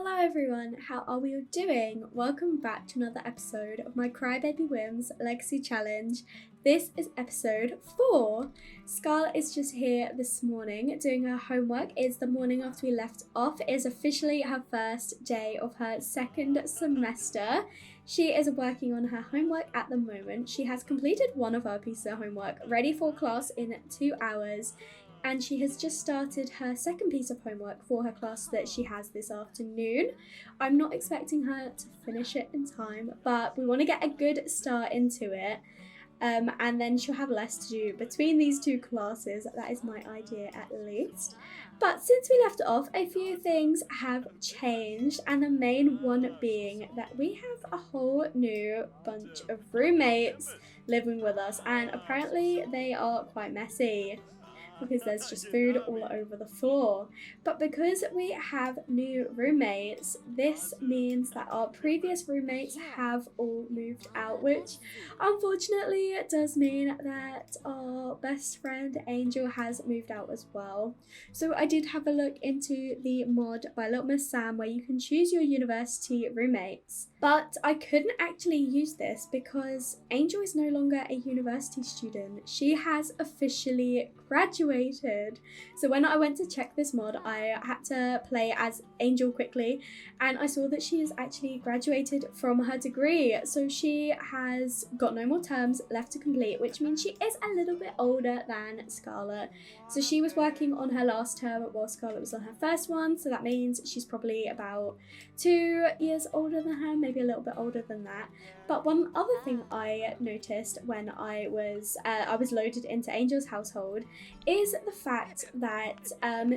Hello everyone, how are we all doing? Welcome back to another episode of my Crybaby Whims Legacy Challenge. This is episode 4. Scarlett is just here this morning doing her homework. It's the morning after we left off. It is officially her first day of her second semester. She is working on her homework at the moment. She has completed one of her pieces of homework, ready for class in 2 hours. And she has just started her second piece of homework for her class that she has this afternoon. I'm not expecting her to finish it in time, but we want to get a good start into it. And then she'll have less to do between these two classes. That is my idea at least. But since we left off, a few things have changed, and the main one being that we have a whole new bunch of roommates living with us, and apparently they are quite messy, because there's just food all over the floor. But because we have new roommates, this means that our previous roommates have all moved out, which unfortunately does mean that our best friend Angel has moved out as well. So I did have a look into the mod by Little Miss Sam where you can choose your university roommates. But I couldn't actually use this because Angel is no longer a university student. She has officially graduated. So when I went to check this mod, I had to play as Angel quickly, and I saw that she has actually graduated from her degree. So she has got no more terms left to complete, which means she is a little bit older than Scarlett. So she was working on her last term while Scarlett was on her first one, so that means she's probably about 2 years older than her, maybe a little bit older than that. But one other thing I noticed when I was loaded into Angel's household is the fact that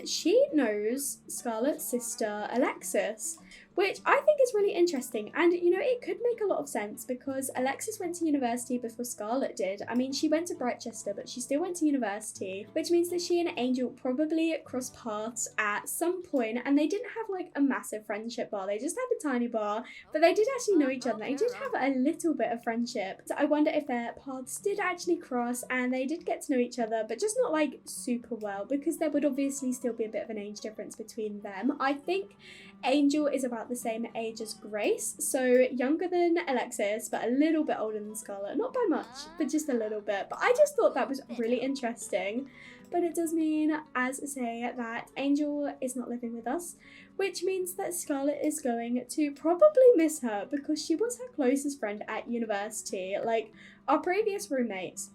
she knows Scarlett's sister Alexis, which I think is really interesting. And you know, it could make a lot of sense because Alexis went to university before Scarlett did. I mean, she went to Brightchester, but she still went to university, which means that she and Angel probably crossed paths at some point, and they didn't have like a massive friendship bar, they just had a tiny bar, but they did actually know each other. They did have a little bit of friendship. So I wonder if their paths did actually cross and they did get to know each other, but just not like super well, because there would obviously still be a bit of an age difference between them. I think Angel is about the same age as Grace, so younger than Alexis, but a little bit older than Scarlett. Not by much, but just a little bit. But I just thought that was really interesting. But it does mean, as I say, that Angel is not living with us, which means that Scarlett is going to probably miss her because she was her closest friend at university. Like, our previous roommates,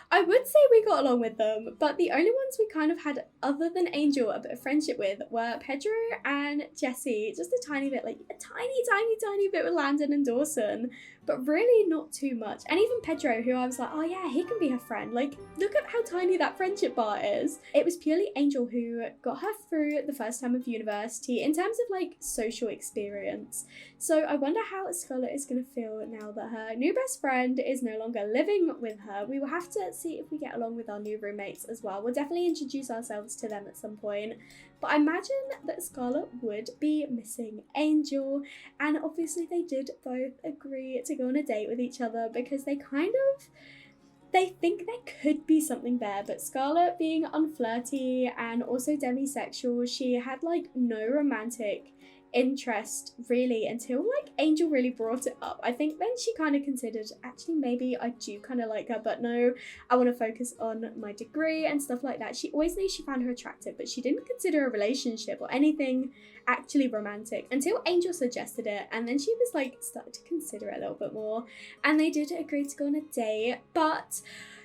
I would say we got along with them, but the only ones we kind of had, other than Angel, a bit of friendship with were Pedro and Jessie. Just a tiny bit, like a tiny bit with Landon and Dawson, but really not too much. And even Pedro, who I was like, oh yeah, he can be her friend. Like, look at how tiny that friendship bar is. It was purely Angel who got her through the first time of university in terms of like social experience. So I wonder how Scarlett is going to feel now that her new best friend is no longer living with her. We will have to see if we get along with our new roommates as well. We'll definitely introduce ourselves to them at some point. But I imagine that Scarlett would be missing Angel, and obviously they did both agree to go on a date with each other because they think there could be something there. But Scarlett, being unflirty and also demisexual, she had like no romantic interest really until like Angel really brought it up. I think then she kind of considered, actually maybe I do kind of like her, but no, I want to focus on my degree and stuff like that. She always knew she found her attractive, but she didn't consider a relationship or anything actually romantic until Angel suggested it, and then she was like started to consider it a little bit more, and they did agree to go on a date. But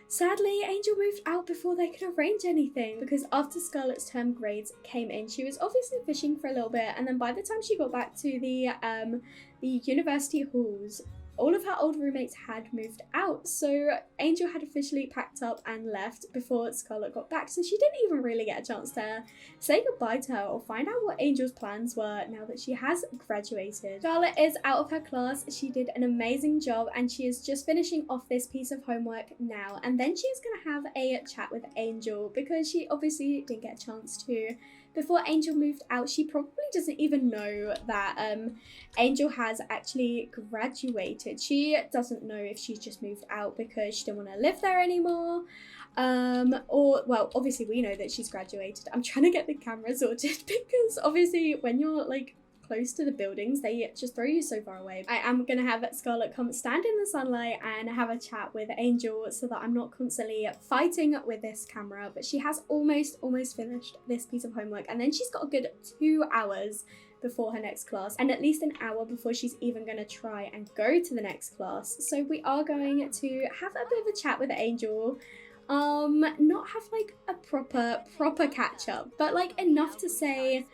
sadly, Angel moved out before they could arrange anything, because after Scarlett's term grades came in, she was obviously fishing for a little bit, and then by the time she got back to the university halls, all of her old roommates had moved out. So Angel had officially packed up and left before Scarlett got back, so she didn't even really get a chance to say goodbye to her or find out what Angel's plans were now that she has graduated. Scarlett is out of her class. She did an amazing job, and she is just finishing off this piece of homework now, and then she's going to have a chat with Angel because she obviously didn't get a chance to before Angel moved out. She probably doesn't even know that Angel has actually graduated. She doesn't know if she's just moved out because she didn't want to live there anymore. Or, well, obviously we know that she's graduated. I'm trying to get the camera sorted because obviously when you're like close to the buildings, they just throw you so far away. I am gonna have Scarlett come stand in the sunlight and have a chat with Angel so that I'm not constantly fighting with this camera. But she has almost finished this piece of homework, and then she's got a good 2 hours before her next class, and at least an hour before she's even going to try and go to the next class. So we are going to have a bit of a chat with Angel. Not have like a proper catch up, but like enough to say,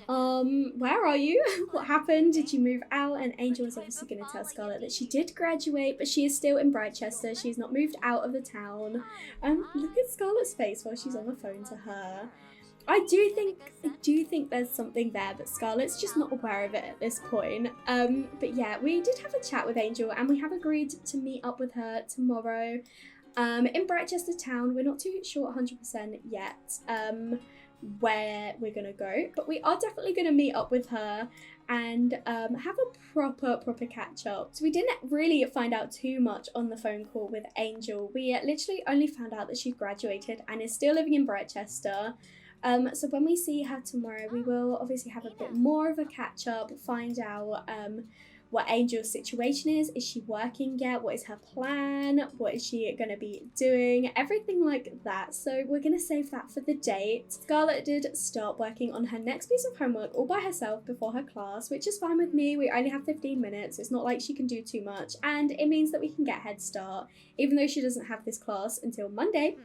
where are you? What happened? Did you move out? And Angel is obviously going to tell Scarlett that she did graduate, but she is still in Brightchester. She's not moved out of the town. Look at Scarlett's face while she's on the phone to her. I do think there's something there, but Scarlett's just not aware of it at this point. But yeah, we did have a chat with Angel, and we have agreed to meet up with her tomorrow in Brightchester town. We're not too sure 100% yet where we're gonna go, but we are definitely gonna meet up with her and have a proper catch up. So we didn't really find out too much on the phone call with Angel. We literally only found out that she graduated and is still living in Brightchester. So when we see her tomorrow, we will obviously have a bit more of a catch up, find out what Angel's situation is she working yet, what is her plan, what is she going to be doing, everything like that. So we're going to save that for the date. Scarlett did start working on her next piece of homework all by herself before her class, which is fine with me. We only have 15 minutes, it's not like she can do too much, and it means that we can get a head start, even though she doesn't have this class until Monday.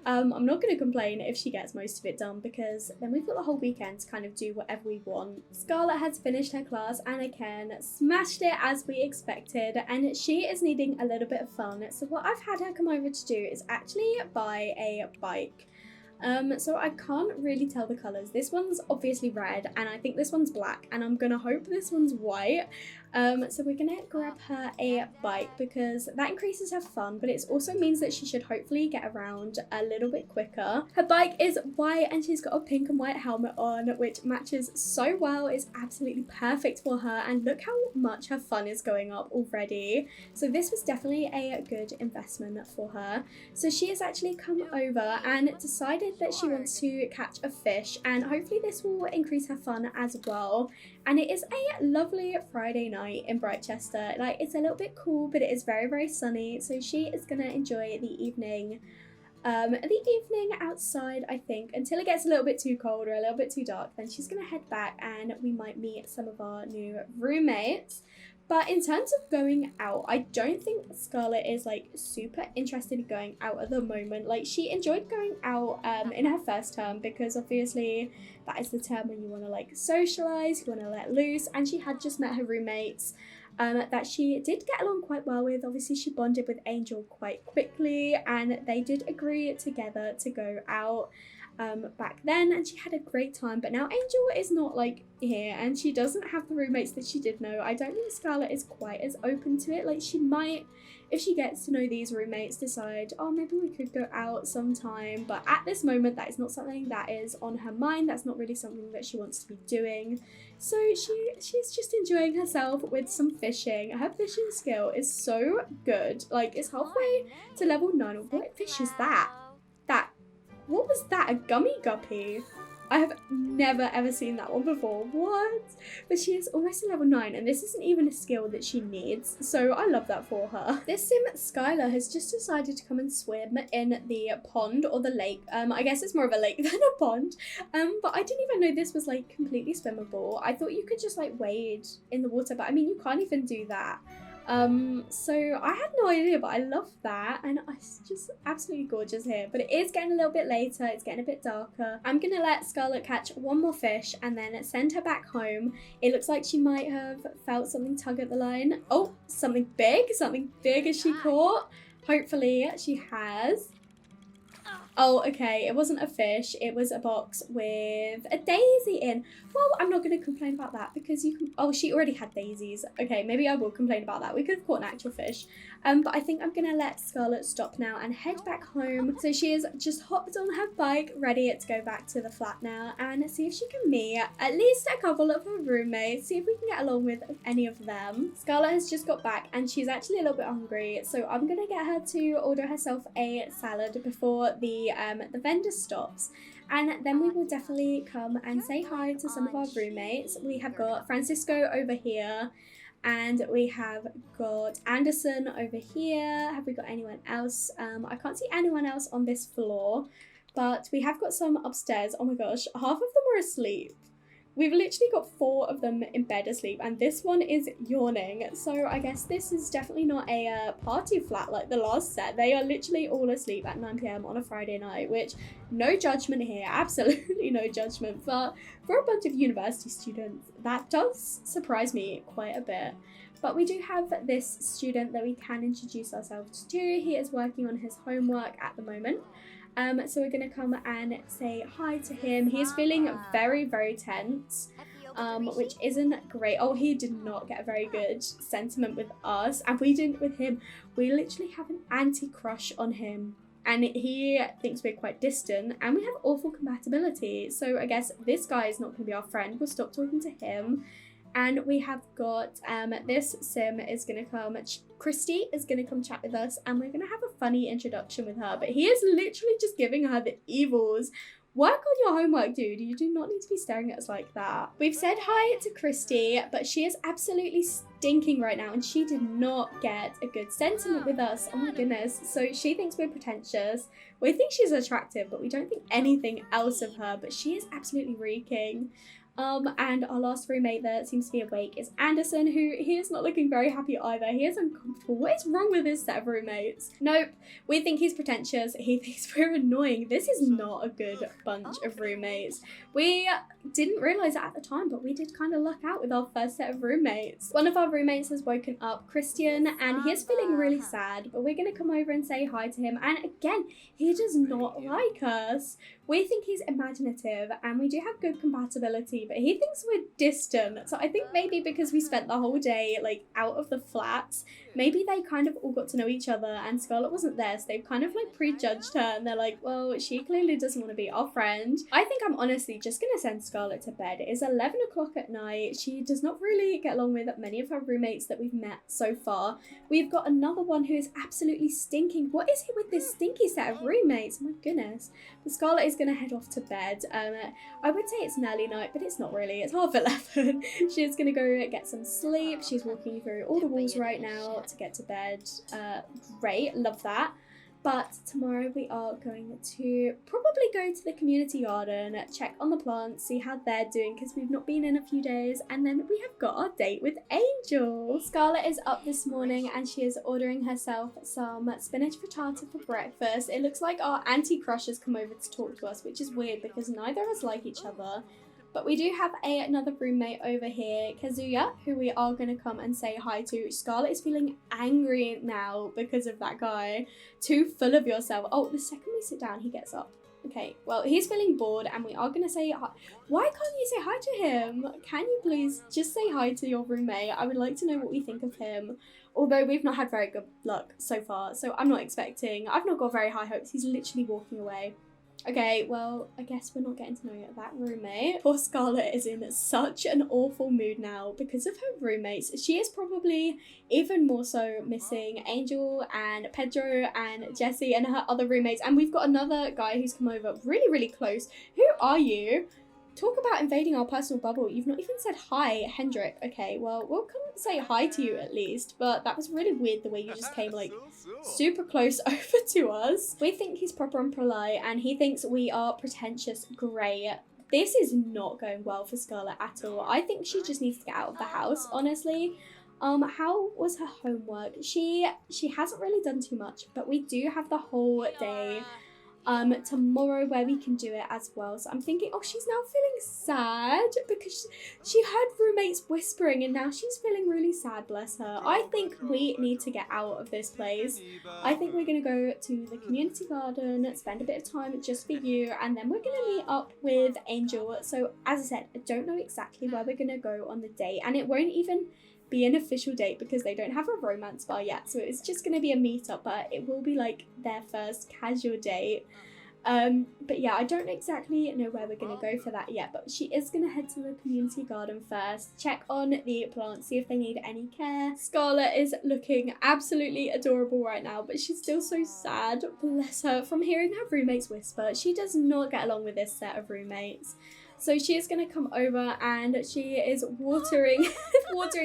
I'm not going to complain if she gets most of it done, because then we've got the whole weekend to kind of do whatever we want. Scarlett has finished her class and again smashed it as we expected, and she is needing a little bit of fun. So what I've had her come over to do is actually buy a bike. So I can't really tell the colours. This one's obviously red, and I think this one's black, and I'm gonna hope this one's white. So we're gonna grab her a bike because that increases her fun, but it also means that she should hopefully get around a little bit quicker. Her bike is white and she's got a pink and white helmet on, which matches so well. It's absolutely perfect for her, and look how much her fun is going up already. So this was definitely a good investment for her. So she has actually come over and decided that she wants to catch a fish, and hopefully this will increase her fun as well. And it is a lovely Friday night in Brightchester. Like, it's a little bit cool, but it is very sunny, so she is gonna enjoy the evening outside, I think, until it gets a little bit too cold or a little bit too dark. Then she's gonna head back and we might meet some of our new roommates. But in terms of going out, I don't think Scarlett is like super interested in going out at the moment. Like, she enjoyed going out in her first term, because obviously that is the term when you want to like socialize, you want to let loose, and she had just met her roommates that she did get along quite well with. Obviously she bonded with Angel quite quickly, and they did agree together to go out back then, and she had a great time. But now Angel is not like here, and she doesn't have the roommates that she did know. I don't think Scarlett is quite as open to it. Like, she might, if she gets to know these roommates, decide, oh, maybe we could go out sometime, but at this moment that is not something that is on her mind. That's not really something that she wants to be doing. So she's just enjoying herself with some fishing. Her fishing skill is so good. Like, it's halfway to level 9. What fish is that? What was that? A gummy guppy? I have never ever seen that one before. What? But she is almost a level 9, and this isn't even a skill that she needs, so I love that for her. This sim, Skylar, has just decided to come and swim in the pond or the lake. I guess it's more of a lake than a pond. But I didn't even know this was like completely swimmable. I thought you could just like wade in the water, but I mean, you can't even do that. So I had no idea, but I love that, and it's just absolutely gorgeous here. But it is getting a little bit later, it's getting a bit darker. I'm gonna let Scarlett catch one more fish and then send her back home. It looks like she might have felt something tug at the line. Oh, something big has she caught? Hopefully she has. Oh, okay, it wasn't a fish, it was a box with a daisy in. Well, I'm not going to complain about that because you can... Oh, she already had daisies. Okay, maybe I will complain about that. We could have caught an actual fish. But I think I'm going to let Scarlett stop now and head back home. So she has just hopped on her bike, ready to go back to the flat now and see if she can meet at least a couple of her roommates, see if we can get along with any of them. Scarlett has just got back and she's actually a little bit hungry, so I'm going to get her to order herself a salad before the vendor stops, and then we will definitely come and say hi to some of our roommates. We have got Francisco over here and we have got Anderson over here. Have we got anyone else? I can't see anyone else on this floor, but we have got some upstairs. Oh my gosh, half of them are asleep. We've literally got 4 of them in bed asleep and this one is yawning. So I guess this is definitely not a party flat like the last set. They are literally all asleep at 9 p.m. on a Friday night, which no judgment here, absolutely no judgment. But for a bunch of university students, that does surprise me quite a bit. But we do have this student that we can introduce ourselves to. He is working on his homework at the moment. So we're going to come and say hi to him. He is feeling very, very tense, which isn't great. Oh, he did not get a very good sentiment with us, and we didn't with him. We literally have an anti-crush on him, and he thinks we're quite distant, and we have awful compatibility. So I guess this guy is not going to be our friend. We'll stop talking to him. And we have got this sim is going to come, Christy is going to come chat with us, and we're going to have a funny introduction with her, but he is literally just giving her the evils. Work on your homework, dude. You do not need to be staring at us like that. We've said hi to Christy, but she is absolutely stinking right now, and she did not get a good sentiment with us. Oh my goodness. So she thinks we're pretentious. We think she's attractive, but we don't think anything else of her, but she is absolutely reeking. And our last roommate that seems to be awake is Anderson, who he is not looking very happy either. He is uncomfortable. What is wrong with this set of roommates? Nope, we think he's pretentious. He thinks we're annoying. This is not a good bunch of roommates. We didn't realise it at the time, but we did kind of luck out with our first set of roommates. One of our roommates has woken up, Christian, and he is feeling really sad, but we're going to come over and say hi to him. And again, he does not like us. We think he's imaginative and we do have good compatibility, but he thinks we're distant. So I think maybe because we spent the whole day like out of the flats, maybe they kind of all got to know each other and Scarlett wasn't there, so they've kind of like prejudged her and they're like, well, she clearly doesn't want to be our friend. I think I'm honestly just going to send Scarlett to bed. It is 11 o'clock at night. She does not really get along with many of her roommates that we've met so far. We've got another one who is absolutely stinking. What is it with this stinky set of roommates? Oh my goodness. But Scarlett is going to head off to bed. I would say it's an early night, but it's not really. It's 11:30. She's going to go get some sleep. She's walking through all the walls right now to get to bed. Great, love that. But tomorrow we are going to probably go to the community garden, check on the plants, see how they're doing because we've not been in a few days, and then we have got our date with Angel. Scarlett is up this morning and she is ordering herself some spinach frittata for breakfast. It looks like our anti-crush has come over to talk to us, which is weird because neither of us like each other. But we do have another roommate over here, Kazuya, who we are going to come and say hi to. Scarlett is feeling angry now because of that guy. Too full of yourself. Oh, the second we sit down, he gets up. Okay, well, he's feeling bored and we are going to say hi. Why can't you say hi to him? Can you please just say hi to your roommate? I would like to know what we think of him. Although we've not had very good luck so far, so I'm not expecting. I've not got very high hopes. He's literally walking away. Okay, well, I guess we're not getting to know that roommate. Poor Scarlett is in such an awful mood now because of her roommates. She is probably even more so missing Angel and Pedro and Jessie and her other roommates. And we've got another guy who's come over really, really close. Who are you? Talk about invading our personal bubble. You've not even said hi, Hendrik. Okay, well, we'll come say hi to you at least, but that was really weird the way you just came like super close over to us. We think he's proper and polite and he thinks we are pretentious. Great. This is not going well for Scarlett at all. I think she just needs to get out of the house, honestly. How was her homework? She hasn't really done too much, but we do have the whole day. tomorrow where we can do it as well. So I'm thinking, oh, she's now feeling sad because she heard roommates whispering and now she's feeling really sad, bless her. I think we need to get out of this place. I think we're going to go to the community garden, spend a bit of time just for you, and then we're going to meet up with Angel. So as I said, I don't know exactly where we're going to go on the date, and it won't even be an official date because they don't have a romance bar yet, so it's just going to be a meetup, but it will be like their first casual date. But yeah, I don't exactly know where we're going to go for that yet, but she is going to head to the community garden first, check on the plants, see if they need any care. Scarlett is looking absolutely adorable right now, but she's still so sad, bless her, from hearing her roommates whisper. She does not get along with this set of roommates. So she is going to come over and she is watering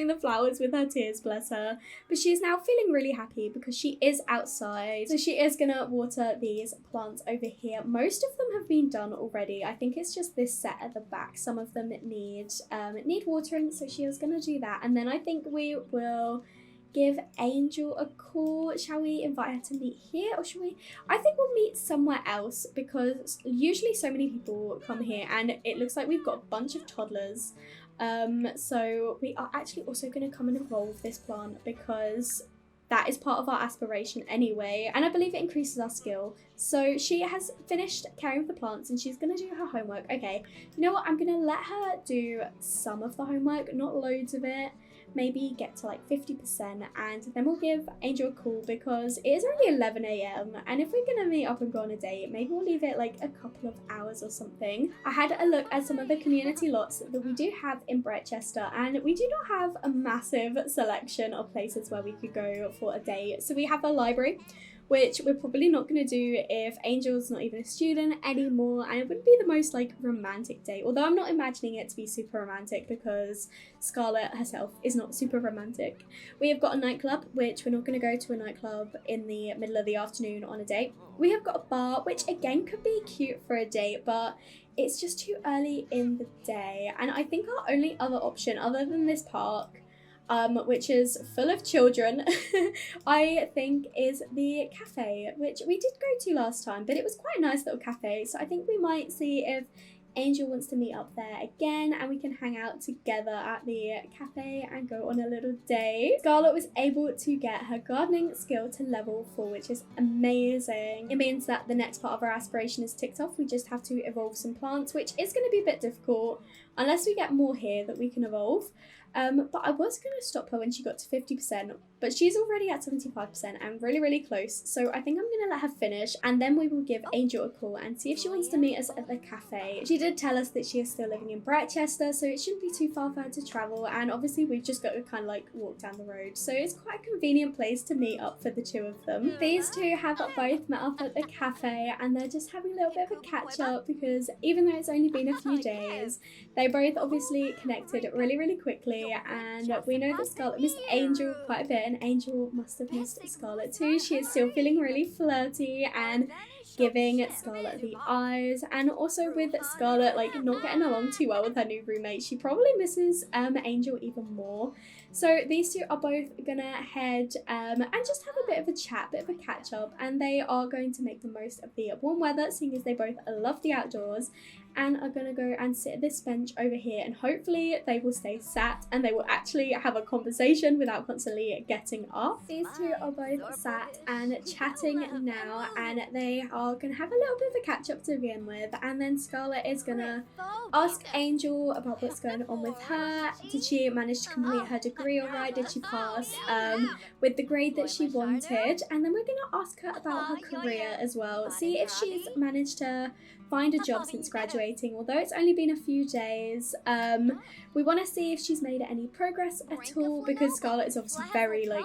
the flowers with her tears, bless her. But she is now feeling really happy because she is outside. So she is going to water these plants over here. Most of them have been done already. I think it's just this set at the back. Some of them need watering, so she is going to do that. And then I think we will give Angel a call. Shall we invite her to meet here, or shall we? I think we'll meet somewhere else because usually so many people come here and it looks like we've got a bunch of toddlers. So we are actually also going to come and evolve this plant because that is part of our aspiration anyway, and I believe it increases our skill. So she has finished caring for the plants and she's going to do her homework. Okay, you know what? I'm going to let her do some of the homework, not loads of it. Maybe get to like 50%, and then we'll give Angel a call because it is only 11 a.m. and if we're gonna meet up and go on a date, maybe we'll leave it like a couple of hours or something. I had a look at some of the community lots that we do have in Bretchester, and we do not have a massive selection of places where we could go for a date. So we have a library, which we're probably not going to do if Angel's not even a student anymore, and it wouldn't be the most like romantic date, although I'm not imagining it to be super romantic because Scarlett herself is not super romantic. We have got a nightclub, which we're not going to go to a nightclub in the middle of the afternoon on a date. We have got a bar, which again could be cute for a date, but it's just too early in the day, and I think our only other option other than this park, which is full of children, I think is the cafe, which we did go to last time, but it was quite a nice little cafe. So I think we might see if Angel wants to meet up there again and we can hang out together at the cafe and go on a little date. Scarlett was able to get her gardening skill to level 4, which is amazing. It means that the next part of our aspiration is ticked off. We just have to evolve some plants, which is going to be a bit difficult unless we get more here that we can evolve. But I was going to stop her when she got to 50%, but she's already at 75% and really, really close. So I think I'm going to let her finish, and then we will give Angel a call and see if she wants to meet us at the cafe. She did tell us that she is still living in Bretchester, so it shouldn't be too far for her to travel, and obviously we've just got to kind of like walk down the road. So it's quite a convenient place to meet up for the two of them. These two have both met up at the cafe, and they're just having a little bit of a catch up because even though it's only been a few days, they both obviously connected really, really quickly. And we know that Scarlett missed Angel quite a bit, and Angel must have missed Scarlett too. She is still feeling really flirty and giving Scarlett the eyes, and also with Scarlett like not getting along too well with her new roommate, she probably misses Angel even more. So these two are both gonna head and just have a bit of a chat, bit of a catch up, and they are going to make the most of the warm weather, seeing as they both love the outdoors, and are going to go and sit at this bench over here, and hopefully they will stay sat and they will actually have a conversation without constantly getting up. These two are both sat and chatting now, and they are going to have a little bit of a catch up to begin with, and then Scarlett is going to ask Angel about what's going on with her. Did she manage to complete her degree alright? Did she pass with the grade that she wanted? And then we're going to ask her about her career as well, see if she's managed to find a job since graduating, although it's only been a few days. We want to see if she's made any progress at all, because Scarlett is obviously very like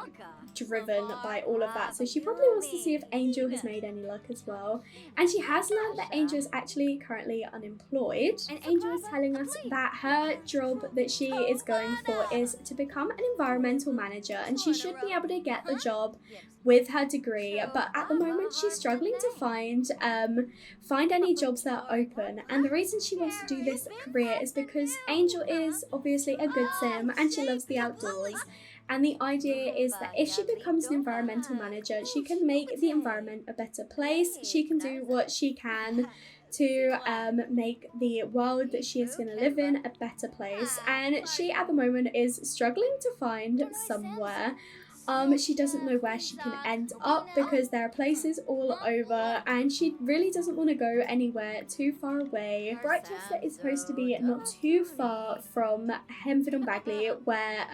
driven by all of that, so she probably wants to see if Angel has made any luck as well. And she has learned that Angel is actually currently unemployed, and Angel is telling us that her job that she is going for is to become an environmental manager, and she should be able to get the job with her degree, but at the moment she's struggling to find any jobs that are open. And the reason she wants to do this career is because Angel is obviously a good sim and she loves the outdoors, and the idea is that if she becomes an environmental manager, she can make the environment a better place. She can do what she can to make the world that she is going to live in a better place, and she at the moment is struggling to find somewhere. She doesn't know where she can end up because there are places all over, and she really doesn't want to go anywhere too far away. Brightchester is supposed to be not too far from Hemford and Bagley, where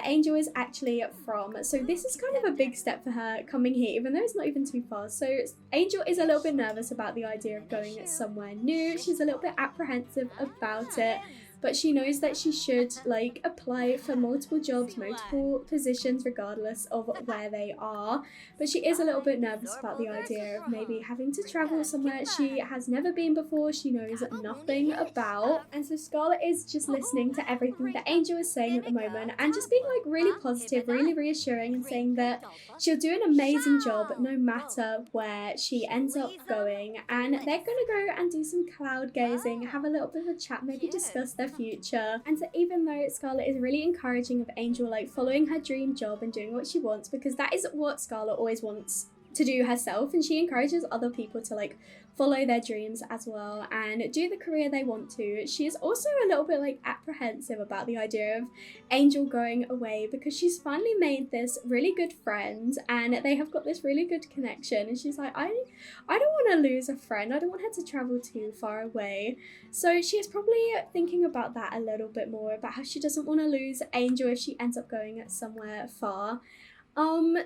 Angel is actually from. So this is kind of a big step for her coming here, even though it's not even too far. So Angel is a little bit nervous about the idea of going somewhere new. She's a little bit apprehensive about it, but she knows that she should like apply for multiple jobs, multiple positions, regardless of where they are. But she is a little bit nervous about the idea of maybe having to travel somewhere she has never been before, she knows nothing about. And so Scarlett is just listening to everything that Angel is saying at the moment and just being like really positive, really reassuring, and saying that she'll do an amazing job no matter where she ends up going. And they're gonna go and do some cloud gazing, have a little bit of a chat, maybe discuss their future. And so even though Scarlett is really encouraging of Angel like following her dream job and doing what she wants, because that is what Scarlett always wants to do herself, and she encourages other people to like follow their dreams as well and do the career they want to, she is also a little bit like apprehensive about the idea of Angel going away, because she's finally made this really good friend and they have got this really good connection, and she's like, I don't want to lose a friend, I don't want her to travel too far away. So she is probably thinking about that a little bit more, about how she doesn't want to lose Angel if she ends up going somewhere far.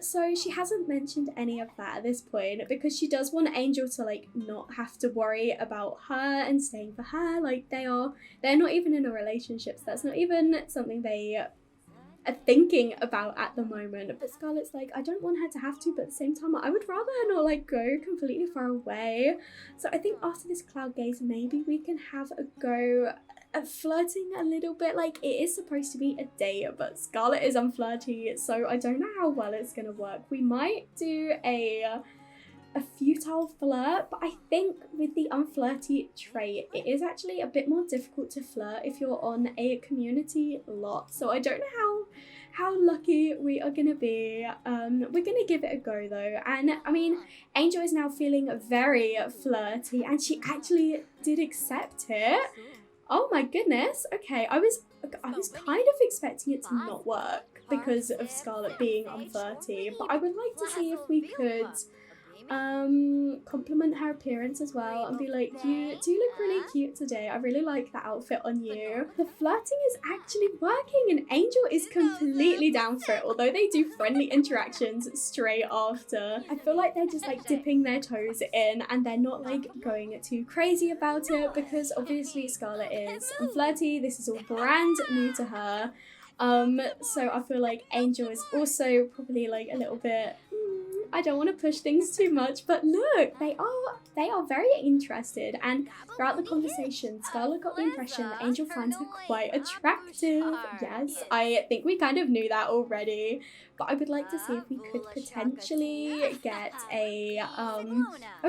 So she hasn't mentioned any of that at this point, because she does want Angel to like not have to worry about her and staying for her. Like they're not even in a relationship, so that's not even something they are thinking about at the moment. But Scarlett's like, I don't want her to have to, but at the same time I would rather her not like go completely far away. So I think after this cloud gaze, maybe we can have a go at flirting a little bit. Like it is supposed to be a date, but Scarlett is unflirty, so I don't know how well it's gonna work. We might do a futile flirt, but I think with the unflirty trait, it is actually a bit more difficult to flirt if you're on a community lot. So I don't know how lucky we are gonna be. We're gonna give it a go though. And I mean, Angel is now feeling very flirty, and she actually did accept it. Oh my goodness. Okay, I was kind of expecting it to not work because of Scarlett being unflirty, but I would like to see if we could compliment her appearance as well and be like, you do look really cute today, I really like that outfit on you. The flirting is actually working and Angel is completely down for it, although they do friendly interactions straight after. I feel like they're just like dipping their toes in and they're not like going too crazy about it, because obviously Scarlett is flirty, this is all brand new to her. So I feel like Angel is also probably like a little bit, I don't want to push things too much, but look, they are very interested, and throughout the conversation, Scarlett got the impression that Angel finds her quite attractive. Yes, I think we kind of knew that already, but I would like to see if we could potentially get a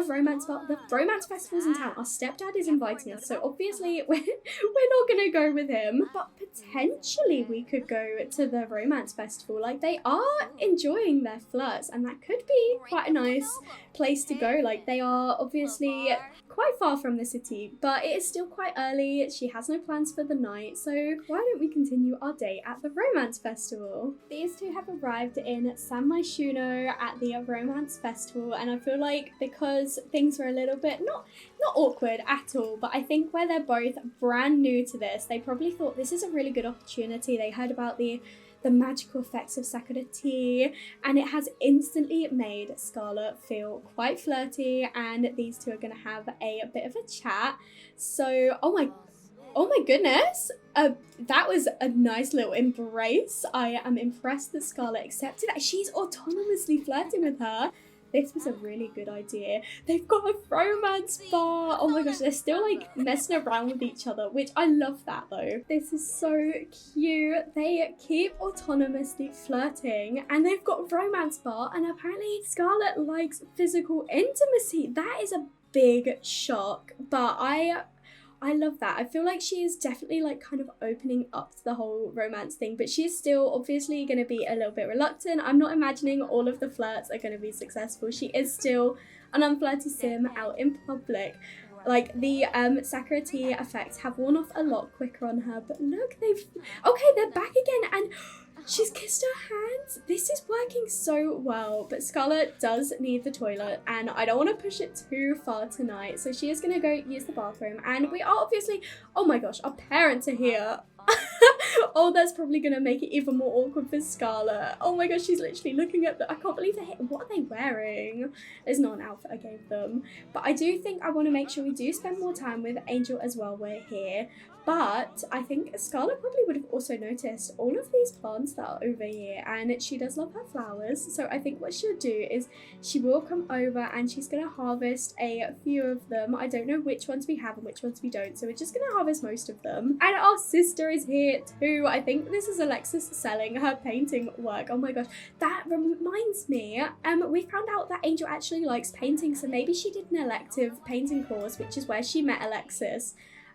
romance bar. The romance festival's in town. Our stepdad is inviting us, so obviously we're not gonna go with him, but potentially we could go to the romance festival. Like they are enjoying their flirts, and that could be quite a nice place to go. Like they are obviously quite far from the city, but it is still quite early. She has no plans for the night, so why don't we continue our date at the romance festival? These two have arrived in San Myshuno at the romance festival, and I feel like because things were a little bit not awkward at all, but I think where they're both brand new to this, they probably thought this is a really good opportunity. They heard about the magical effects of Sakura tea, and it has instantly made Scarlett feel quite flirty, and these two are going to have a bit of a chat. So oh my goodness, that was a nice little embrace. I am impressed that Scarlett accepted that. She's autonomously flirting with her. This was a really good idea. They've got a romance bar. Oh my gosh, they're still like messing around with each other, which I love that though. This is so cute. They keep autonomously flirting and they've got a romance bar, and apparently Scarlett likes physical intimacy. That is a big shock, but I I love that. I feel like she is definitely like kind of opening up to the whole romance thing, but she's still obviously going to be a little bit reluctant. I'm not imagining all of the flirts are going to be successful. She is still an unflirty sim out in public. Like, the Sakura tea effects have worn off a lot quicker on her, but look, they're back again, and she's kissed her hands. This is working so well, but Scarlett does need the toilet, and I don't want to push it too far tonight, so she is going to go use the bathroom, and we are obviously, oh my gosh, our parents are here. Oh, that's probably going to make it even more awkward for Scarlett. Oh my gosh, she's literally looking at I can't believe they're here. What are they wearing? It's not an outfit I gave them. But I do think I want to make sure we do spend more time with Angel as well. We're here. But I think Scarlett probably would have also noticed all of these plants that are over here, and she does love her flowers. So I think what she'll do is she will come over and she's going to harvest a few of them. I don't know which ones we have and which ones we don't, so we're just going to harvest most of them. And our sister is here too. I think this is Alexis selling her painting work. Oh my gosh, that reminds me, we found out that Angel actually likes painting, so maybe she did an elective painting course, which is where she met Alexis.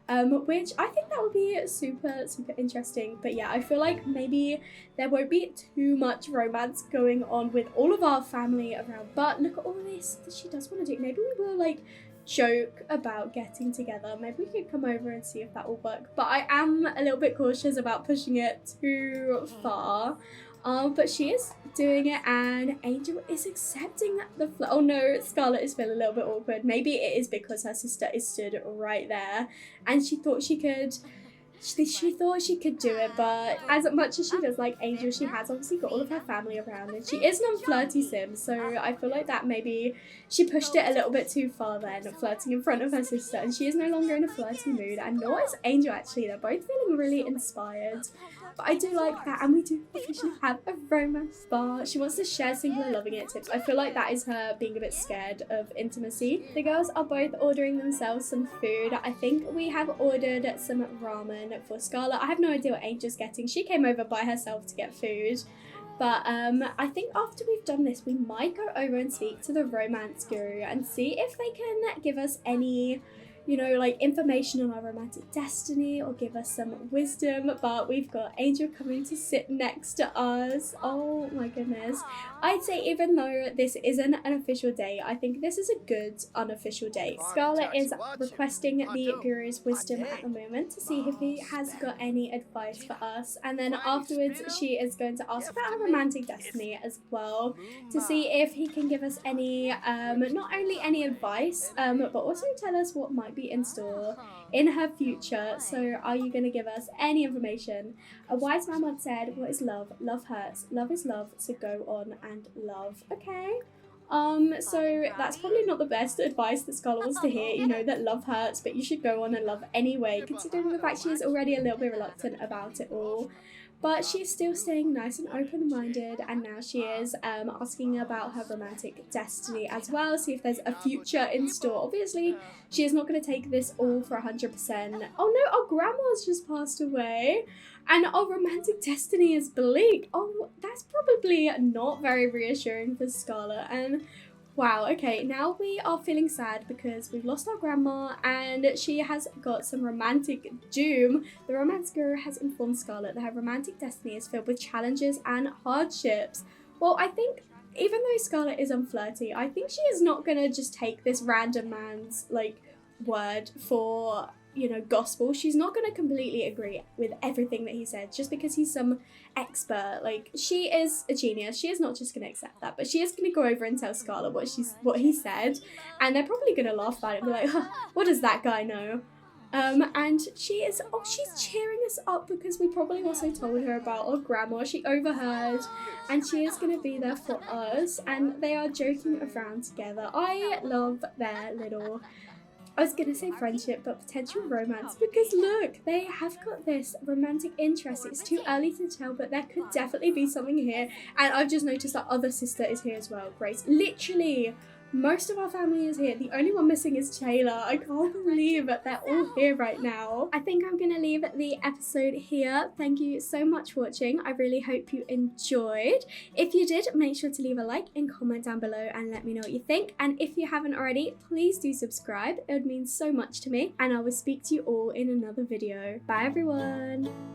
Which I think that would be super, super interesting. But yeah, I feel like maybe there won't be too much romance going on with all of our family around. But look at all this that she does want to do. Maybe we will like joke about getting together. Maybe we could come over and see if that will work. But I am a little bit cautious about pushing it too far. But she is doing it, and Angel is accepting the oh no, Scarlett is feeling a little bit awkward. Maybe it is because her sister is stood right there, and she thought she could do it, but as much as she does like Angel, she has obviously got all of her family around, and she is an unflirty sim, so I feel like that maybe she pushed it a little bit too far then, flirting in front of her sister, and she is no longer in a flirty mood, and nor is Angel actually. They're both feeling really inspired. But I do like that, and we do officially have a romance bar. She wants to share singular loving it tips. I feel like that is her being a bit scared of intimacy. The girls are both ordering themselves some food. I think we have ordered some ramen for Scarlett. I have no idea what Angel's getting. She came over by herself to get food. But I think after we've done this, we might go over and speak to the romance guru and see if they can give us any, you know, like information on our romantic destiny or give us some wisdom. But we've got Angel coming to sit next to us. Oh my goodness. I'd say even though this isn't an official date, I think this is a good unofficial date. Scarlett is requesting the guru's wisdom at the moment to see if he has got any advice for us, and then afterwards she is going to ask about her romantic destiny as well to see if he can give us any not only any advice but also tell us what might be in store in her future. So are you going to give us any information? A wise man once said, what is love? Love hurts. Love is love, so go on and love. Okay. So that's probably not the best advice that Scarlett wants to hear, you know, that love hurts, but you should go on and love anyway, considering the fact she is already a little bit reluctant about it all. But she's still staying nice and open-minded, and now she is asking about her romantic destiny as well, see if there's a future in store. Obviously, she is not going to take this all for 100%. Oh no, our grandma's just passed away, and our romantic destiny is bleak. Oh, that's probably not very reassuring for Scarlett, and wow, okay, now we are feeling sad because we've lost our grandma and she has got some romantic doom. The romance guru has informed Scarlett that her romantic destiny is filled with challenges and hardships. Well, I think even though Scarlett is unflirty, I think she is not gonna just take this random man's, like, word for, you know, gospel. She's not going to completely agree with everything that he said just because he's some expert. Like, she is a genius. She is not just going to accept that, but she is going to go over and tell Scarlett what he said, and they're probably going to laugh about it and be like, huh, what does that guy know? And she's cheering us up because we probably also told her about our grandma. She overheard, and she is going to be there for us, and they are joking around together. I love their little, I was going to say friendship, but potential romance, because look, they have got this romantic interest. It's too early to tell, but there could definitely be something here. And I've just noticed that other sister is here as well, Grace. Literally, Most of our family is here. The only one missing is Taylor. I can't believe that they're all here right now. I think I'm gonna leave the episode here. Thank you so much for watching. I really hope you enjoyed. If you did, make sure to leave a like and comment down below and let me know what you think. And if you haven't already, please do subscribe. It would mean so much to me. And I will speak to you all in another video. Bye everyone.